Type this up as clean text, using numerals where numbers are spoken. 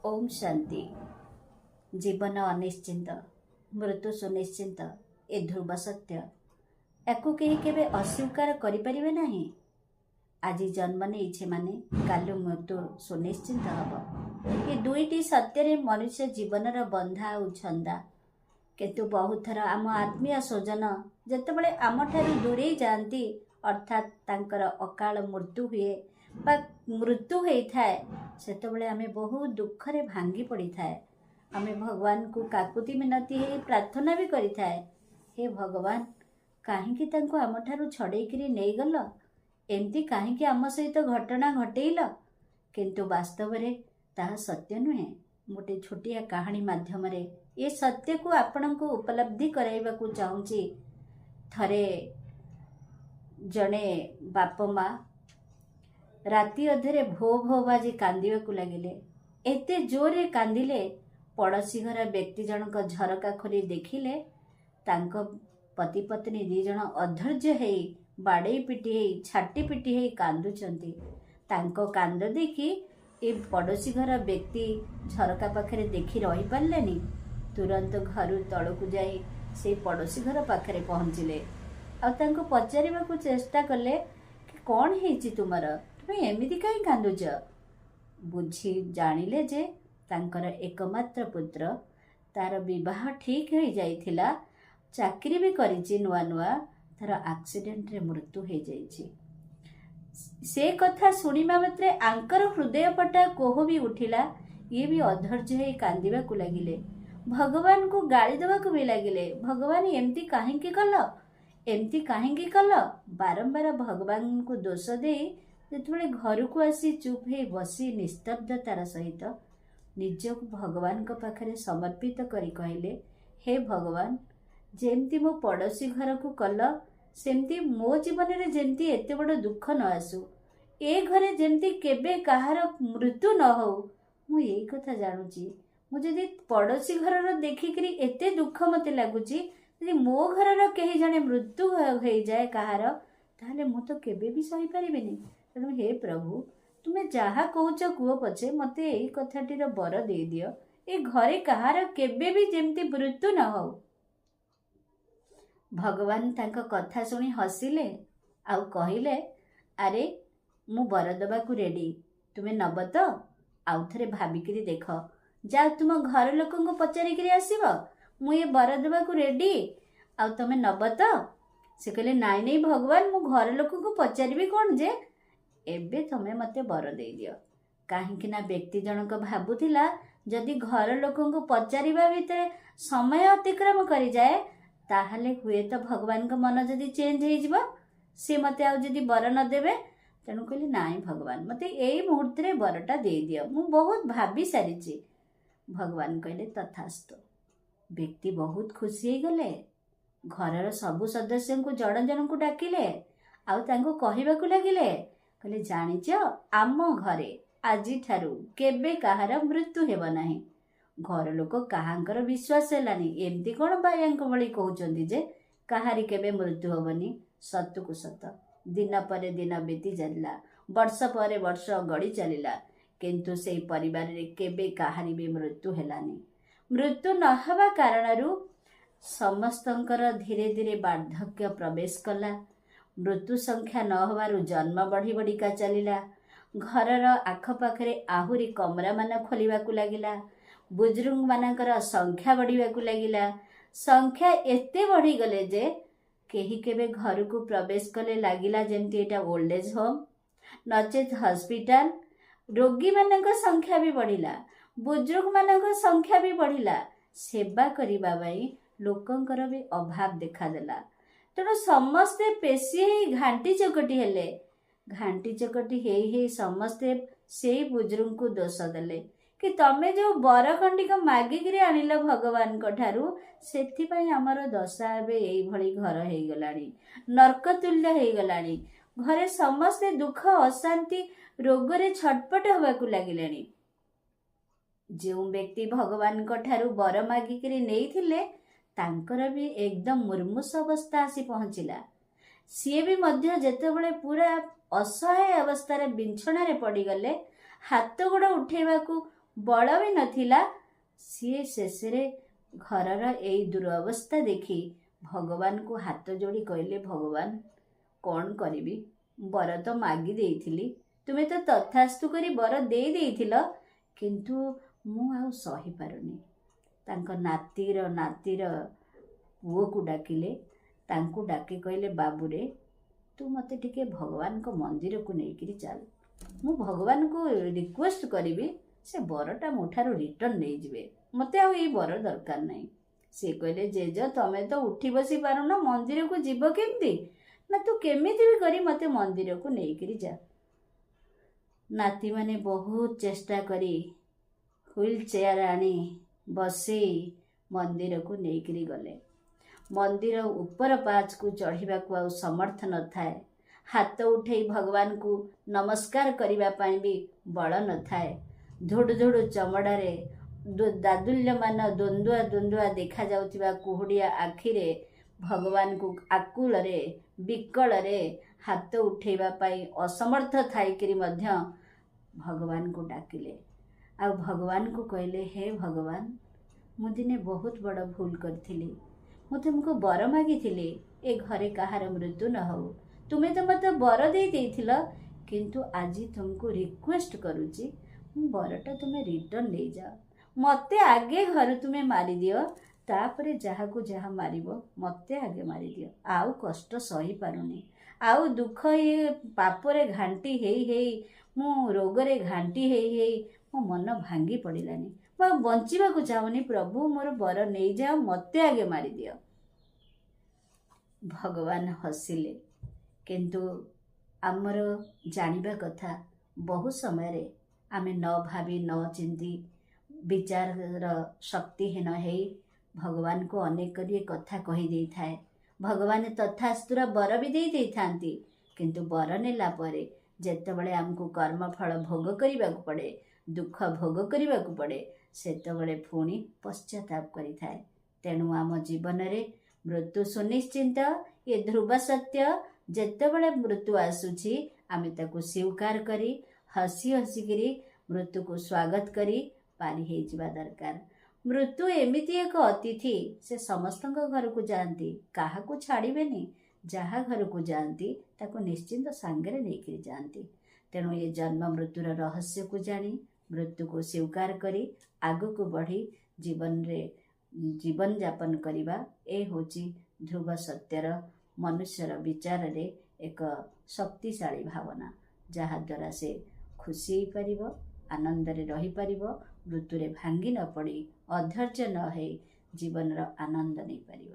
ओम शांति। जीवन अनिश्चिंत, मृत्यु सुनिश्चिंत, ए ध्रुव सत्य याकू केही केबे अस्वीकार करिपरिबे नाही। आज जन्म नहीं माने कालु मृत्यु सुनिश्चिंत हम। ये दुईटी सत्य मनुष्य जीवनर बंधा और छंदा। किंतु बहुत थर आम आत्मीय स्वजन जितेबाला आम ठारू दूरे जाती अर्थात तांकर अकाल मृत्यु हुए बा मृत्यु होता है सेतबले आमे बहुत दुखरे भांगी पड़ी थाए। आमे भगवान को काकुति मिनती है प्रार्थना भी करी थाए, हे भगवान काहेकि तांको आम ठारू छड़ेकरी नहीं गल, एमती काहेकि आम सहित घटना घटेइल। किंतु वास्तव में ताहा सत्य नुहे। गोटे छोटिया कहानी माध्यम ये सत्य को आपण को उपलब्धि कराइबा को चाहूँगी। थरे जड़े बाप माँ राति अधे भो भो बाजी कांदीवाकू लगिले। एते जोरे कांदिले पड़ोसी घर व्यक्ति जनक झरका खोली देखिले तांको पति पत्नी दी जन अधैर्य है बाड़े पिटी है छाटी पिटी है कांदुचंती। तांको कांद देखी ए पड़ोसी घर व्यक्ति झरका पाखरे देखी रही पारलेनी। तुरंत घर तलकू जाई से पड़ोसी घर पाखरे पहुँचिले आ तांको पचारिबाकू चेष्टा कले कि कौन हेची तुमर, तुम्हें एमिति कहीं कांदुच। बुझी जानिले जे तांकर एकमात्र पुत्र तार विवाह ठीक हो जाइथिला, चाकरी भी करिछि नुआ नुआ, तार एक्सीडेंट रे मृत्यु हो जाइछि। से कथा सुनिबा मात्रे आंकर हृदय पटा कोह भी उठिला। ये भी अधैर्य हो कांदिबाकू लागिले, भगवान को गाली देवाकू भी लागिले। भगवान एमती काहेकि कल, एमती काहेकि कल, बारंबार भगवान को दोष दे जिते घर को आसी चुप हो बसी निस्तब्धतार सहित निजक भगवान को पाखरे समर्पित करी कहले, हे भगवान जेमती मो पड़ोसी घर को कल सेमती मो जीवन में जेमती एते बड़ दुख न आसू, ए घरे जेमती केबे कहार मृत्यु न हो। मु यही कथा जानूची। मुझे पड़ोसी घर देखिक एते दुख मते लगुची, यदि मो घर कहीं जने मृत्यु हो जाए कहार ताहले मु तो केबे भी सही पारिबिनी। तेणु हे प्रभु तुम्हें जहा कहूच कुह पछे मते यही कथाटीर बर दे दियो, ए घरे कहार केबे भी जेमती मृत्यु न हो। भगवान तांको कथा सुनी हसिले आउ कहिले, अरे मु बर दबाकू रेडी, तुम्हें नब तो आउ थरे भाबिकिरी देख, जा तुम घर लोकन को पचारिकिरी आसीब, मु ये बर दबाकू रेडी आउ तमे नब तो। से कहले नाई नहीं भगवान मु घर लोकन को पचारिबी कौन जे, एबे तमे मते बर दे दियो। काहेकि ना व्यक्ति जनक भाबुथिला जदि घर लोकन को पचारिबा भितरे समय अतिक्रम करी जाए ताहले हुए तो भगवान का मन जदि चेंज हो जिवो, से मते आउ जदि बर न देबे। तेणु कहली नाई भगवान मते एई मुहूर्त रे बरटा दे दियो, मु बहुत भाबी सारिची। भगवान कहले तथास्तु। व्यक्ति बहुत खुशी हो गले, घरर सबु सदस्य को जन जन को डाकिले आउ तांको कहिबाकू लागिले, कहले जानिच आम घरे आजि ठारू केबे कहार मृत्यु हेब नाही। घर लोक काहांकर विश्वास हेलानी, एमती कौन बायांक भली कहउचंदी जे काहारी केबे मृत्यु होबनी। सतुकु सत दिन पर दिन बीती जाइला, वर्ष पर वर्ष गड़ी चलिला, किंतु से परिवार रे केबे काहारी भी मृत्यु हेलानी। मृत्यु न हवा कारणरू समस्तंकर धीरे धीरे वार्धक्य प्रवेश कला। मृत्यु संख्या न होवारु जन्म बढ़ी बढ़िका चलिला। घरर आखपाखरे आहुरी कमरा मान खोलिबाकू लागिला। बुजुर्ग मानकर संख्या बढ़िबाकू लागिला। संख्या एते बढ़ी गले जे केही केबे घर को प्रवेश कले लागिला जेमती एटा ओल्ड एज होम नचेत हॉस्पिटल। रोगी मानकर संख्या भी बढ़िला, बुजुर्ग मानकर संख्या भी बढ़िला। सेवा करिबा बाई लोकंकर भी अभाव देखादेला। तेणु समस्ते पेशी ही घांटी चकटी हेले। घांटी चकटी हे समस्ते से बुजुर्ग को दोष देले कि तमे जो बरखंडिक मागिक आनिल भगवान को ठारू सेथिपाई आमर दशा एबे एई भली घर हे गलानी, नरकतुल्य हे गलानी। घरे समस्ते दुख अशांति रोग रे छटपट होबाकू लागिलेनी। जो व्यक्ति भगवान को ठारू बर मागिक नेइथिले तांकर भी एकदम मुर्मुष अवस्था आसी पहुँचला। सी भी मध्य जेतेबेले पूरा असहाय अवस्था बिछणारे पड़गले, हाथ गोड़ उठेबाकू ବଳ ବି ନଥିଲା। ସିଏ ଶେଷରେ ଘରର ଏଇ ଦୁରବସ୍ଥା ଦେଖି ଭଗବାନଙ୍କୁ ହାତ ଯୋଡ଼ି କହିଲେ, ଭଗବାନ କ'ଣ କରିବି, ବର ତ ମାଗି ଦେଇଥିଲି, ତୁମେ ତ ତଥାସ୍ତୁ କରି ବର ଦେଇ ଦେଇଥିଲ, କିନ୍ତୁ ମୁଁ ଆଉ ସହିପାରୁନି। ତାଙ୍କ ନାତିର ପୁଅକୁ ଡାକିଲେ। ତାଙ୍କୁ ଡାକି କହିଲେ, ବାବୁରେ ତୁ ମୋତେ ଟିକେ ଭଗବାନଙ୍କ ମନ୍ଦିରକୁ ନେଇକିରି ଚାଲ। ମୁଁ ଭଗବାନଙ୍କୁ ରିକ୍ୱେଷ୍ଟ କରିବି ସେ ବରଟା ମୋ ଠାରୁ ରିଟର୍ଣ୍ଣ ନେଇଯିବେ। ମୋତେ ଆଉ ଏଇ ବର ଦରକାର ନାହିଁ। ସେ କହିଲେ, ଜେଜ ତମେ ତ ଉଠି ବସି ପାରୁନ, ମନ୍ଦିରକୁ ଯିବ କେମିତି? ନା ତୁ କେମିତି ବି କରି ମୋତେ ମନ୍ଦିରକୁ ନେଇକିରି ଯା। ନାତିମାନେ ବହୁତ ଚେଷ୍ଟା କରି ହୁଇଲ୍ ଚେୟାର ଆଣି ବସେଇ ମନ୍ଦିରକୁ ନେଇକିରି ଗଲେ। ମନ୍ଦିର ଉପର ପାହାଚକୁ ଚଢ଼ିବାକୁ ଆଉ ସମର୍ଥ ନଥାଏ। ହାତ ଉଠେଇ ଭଗବାନଙ୍କୁ ନମସ୍କାର କରିବା ପାଇଁ ବି ବଳ ନଥାଏ। ଧୁଡ଼ୁ ଧୁଡ଼ୁ ଚମଡ଼ାରେ ଦାଦୁଲ୍ୟମାନ ଦ୍ୱନ୍ଦ୍ୱା ଦେଖାଯାଉଥିବା କୁହୁଡ଼ିଆ ଆଖିରେ ଭଗବାନଙ୍କୁ ଆକୁଳରେ ବିକଳରେ ହାତ ଉଠେଇବା ପାଇଁ ଅସମର୍ଥ ଥାଇକିରି ମଧ୍ୟ ଭଗବାନଙ୍କୁ ଡାକିଲେ। ଆଉ ଭଗବାନଙ୍କୁ କହିଲେ, ହେ ଭଗବାନ, ମୁଁ ଦିନେ ବହୁତ ବଡ଼ ଭୁଲ କରିଥିଲି। ମୁଁ ତୁମକୁ ବର ମାଗିଥିଲି ଏ ଘରେ କାହାର ମୃତ୍ୟୁ ନ ହେଉ। ତୁମେ ତ ମୋତେ ବର ଦେଇଥିଲ, କିନ୍ତୁ ଆଜି ତୁମକୁ ରିକ୍ୱେଷ୍ଟ କରୁଛି, ମୁଁ ବରଟା ତୁମେ ରିଟର୍ଣ୍ଣ ନେଇଯାଅ। ମୋତେ ଆଗେ ଘରେ ତୁମେ ମାରିଦିଅ, ତାପରେ ଯାହାକୁ ଯାହା ମାରିବ ମୋତେ ଆଗେ ମାରିଦିଅ। ଆଉ କଷ୍ଟ ସହିପାରୁନି। ଆଉ ଦୁଃଖ ଏ ପାପରେ ଘାଣ୍ଟି ହେଇ ହେଇ, ମୁଁ ରୋଗରେ ଘାଣ୍ଟି ହେଇ ହେଇ ମୋ ମନ ଭାଙ୍ଗି ପଡ଼ିଲାନି। ମୁଁ ଆଉ ବଞ୍ଚିବାକୁ ଚାହୁଁନି। ପ୍ରଭୁ ମୋର ବର ନେଇଯାଅ, ମୋତେ ଆଗେ ମାରିଦିଅ। ଭଗବାନ ହସିଲେ। କିନ୍ତୁ ଆମର ଜାଣିବା କଥା, ବହୁ ସମୟରେ ଆମେ ନ ଭାବି ନ ଚିନ୍ତି ବିଚାରର ଶକ୍ତିହୀନ ହେଇ ଭଗବାନଙ୍କୁ ଅନେକ ଗୁଡ଼ିଏ କଥା କହିଦେଇଥାଏ। ଭଗବାନ ତଥାସ୍ତୁର ବର ବି ଦେଇଥାନ୍ତି, କିନ୍ତୁ ବର ନେଲା ପରେ ଯେତେବେଳେ ଆମକୁ କର୍ମଫଳ ଭୋଗ କରିବାକୁ ପଡ଼େ, ଦୁଃଖ ଭୋଗ କରିବାକୁ ପଡ଼େ, ସେତେବେଳେ ପୁଣି ପଶ୍ଚାତାପ କରିଥାଏ। ତେଣୁ ଆମ ଜୀବନରେ ମୃତ୍ୟୁ ସୁନିଶ୍ଚିତ, ଏ ଧ୍ରୁବ ସତ୍ୟ। ଯେତେବେଳେ ମୃତ୍ୟୁ ଆସୁଛି ଆମେ ତାକୁ ସ୍ୱୀକାର କରି ହସି ହସିକିରି ମୃତ୍ୟୁକୁ ସ୍ୱାଗତ କରି ପାରି ହେଇଯିବା ଦରକାର। ମୃତ୍ୟୁ ଏମିତି ଏକ ଅତିଥି, ସେ ସମସ୍ତଙ୍କ ଘରକୁ ଯାଆନ୍ତି, କାହାକୁ ଛାଡ଼ିବେନି। ଯାହା ଘରକୁ ଯାଆନ୍ତି ତାକୁ ନିଶ୍ଚିନ୍ତ ସାଙ୍ଗରେ ନେଇକିରି ଯାଆନ୍ତି। ତେଣୁ ଏ ଜନ୍ମ ମୃତ୍ୟୁର ରହସ୍ୟକୁ ଜାଣି ମୃତ୍ୟୁକୁ ସ୍ୱୀକାର କରି ଆଗକୁ ବଢ଼ି ଜୀବନରେ ଜୀବନଯାପନ କରିବା, ଏ ହେଉଛି ଧ୍ରୁବ ସତ୍ୟର ମନୁଷ୍ୟର ବିଚାରରେ ଏକ ଶକ୍ତିଶାଳୀ ଭାବନା, ଯାହାଦ୍ୱାରା ସେ ଖୁସି ହେଇପାରିବ, ଆନନ୍ଦରେ ରହିପାରିବ, ମୃତ୍ୟୁରେ ଭାଙ୍ଗି ନ ପଡ଼ି ଅଧୈର୍ଯ୍ୟ ନ ହେଇ ଜୀବନର ଆନନ୍ଦ ନେଇପାରିବ।